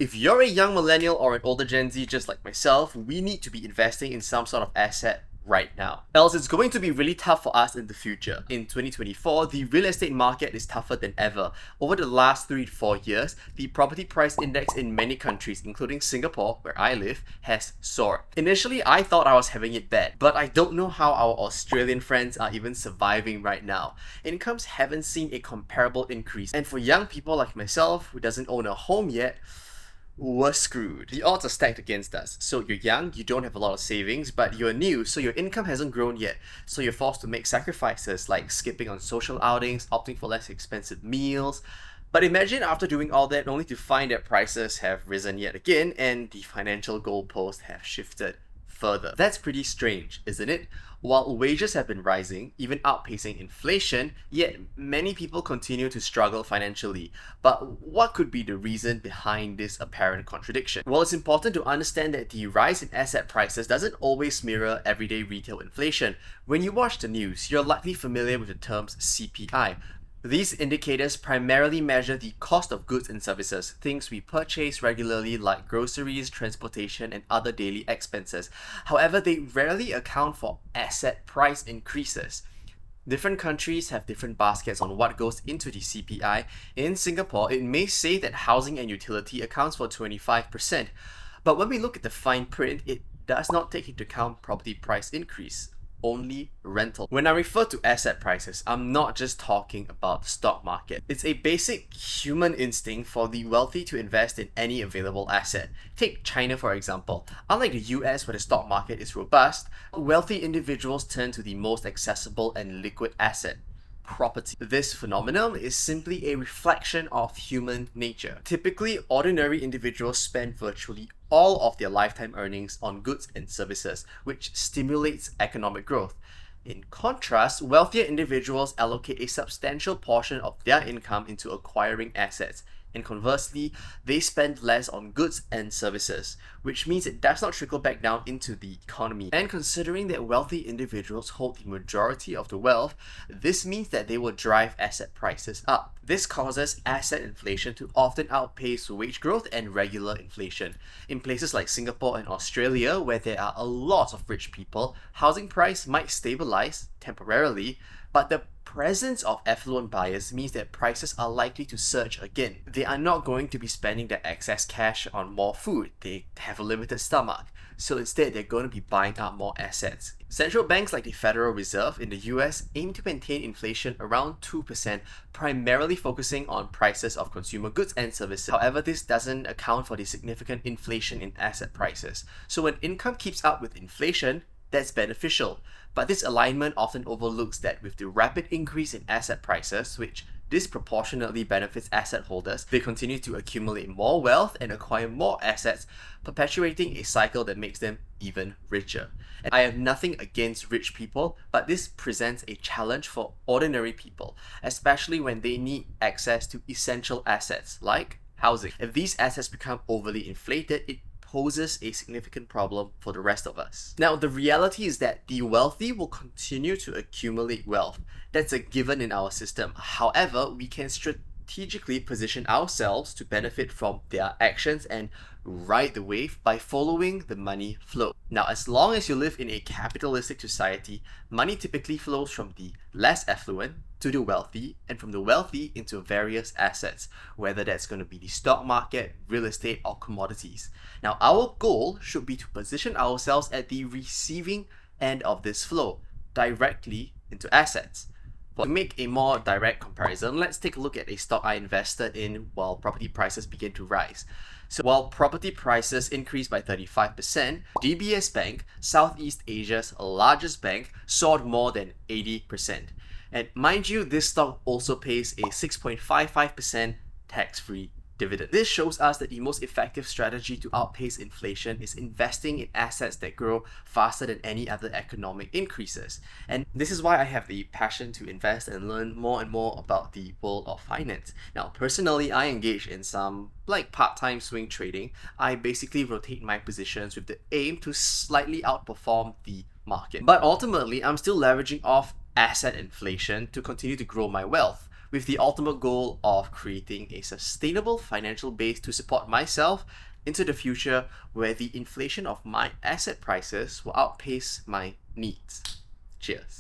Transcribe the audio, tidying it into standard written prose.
If you're a young millennial or an older Gen Z just like myself, we need to be investing in some sort of asset right now. Else it's going to be really tough for us in the future. In 2024, the real estate market is tougher than ever. Over the last 3 to 4 years, the property price index in many countries, including Singapore, where I live, has soared. Initially, I thought I was having it bad, but I don't know how our Australian friends are even surviving right now. Incomes haven't seen a comparable increase, and for young people like myself who doesn't own a home yet, we're screwed. The odds are stacked against us. So you're young, you don't have a lot of savings, but you're new, so your income hasn't grown yet. So you're forced to make sacrifices like skipping on social outings, opting for less expensive meals. But imagine after doing all that only to find that prices have risen yet again and the financial goalposts have shifted further. That's pretty strange, isn't it? While wages have been rising, even outpacing inflation, yet many people continue to struggle financially. But what could be the reason behind this apparent contradiction? Well, it's important to understand that the rise in asset prices doesn't always mirror everyday retail inflation. When you watch the news, you're likely familiar with the terms CPI. These indicators primarily measure the cost of goods and services, things we purchase regularly like groceries, transportation, and other daily expenses. However, they rarely account for asset price increases. Different countries have different baskets on what goes into the CPI. In Singapore, it may say that housing and utility accounts for 25%. But when we look at the fine print, it does not take into account property price increase, only rental. When I refer to asset prices, I'm not just talking about the stock market. It's a basic human instinct for the wealthy to invest in any available asset. Take China for example. Unlike the US where the stock market is robust, wealthy individuals turn to the most accessible and liquid asset: property. This phenomenon is simply a reflection of human nature. Typically, ordinary individuals spend virtually all of their lifetime earnings on goods and services, which stimulates economic growth. In contrast, wealthier individuals allocate a substantial portion of their income into acquiring assets, and conversely, they spend less on goods and services, which means it does not trickle back down into the economy. And considering that wealthy individuals hold the majority of the wealth, this means that they will drive asset prices up. This causes asset inflation to often outpace wage growth and regular inflation. In places like Singapore and Australia, where there are a lot of rich people, housing price might stabilize temporarily, but the presence of affluent buyers means that prices are likely to surge again. They are not going to be spending their excess cash on more food. They have a limited stomach. So instead, they're going to be buying up more assets. Central banks like the Federal Reserve in the US aim to maintain inflation around 2%, primarily focusing on prices of consumer goods and services. However, this doesn't account for the significant inflation in asset prices. So when income keeps up with inflation, that's beneficial. But this alignment often overlooks that with the rapid increase in asset prices, which disproportionately benefits asset holders, they continue to accumulate more wealth and acquire more assets, perpetuating a cycle that makes them even richer. And I have nothing against rich people, but this presents a challenge for ordinary people, especially when they need access to essential assets like housing. If these assets become overly inflated, it poses a significant problem for the rest of us. Now, the reality is that the wealthy will continue to accumulate wealth. That's a given in our system. However, we can strategically position ourselves to benefit from their actions and ride the wave by following the money flow. Now, as long as you live in a capitalistic society, money typically flows from the less affluent to the wealthy, and from the wealthy into various assets, whether that's going to be the stock market, real estate, or commodities. Now, our goal should be to position ourselves at the receiving end of this flow, directly into assets. To make a more direct comparison, let's take a look at a stock I invested in while property prices began to rise. So while property prices increased by 35%, DBS Bank, Southeast Asia's largest bank, soared more than 80%. And mind you, this stock also pays a 6.55% tax-free dividend. This shows us that the most effective strategy to outpace inflation is investing in assets that grow faster than any other economic increases. And this is why I have the passion to invest and learn more and more about the world of finance. Now, personally, I engage in some part-time swing trading. I basically rotate my positions with the aim to slightly outperform the market. But ultimately, I'm still leveraging off asset inflation to continue to grow my wealth. with the ultimate goal of creating a sustainable financial base to support myself into the future where the inflation of my asset prices will outpace my needs. Cheers.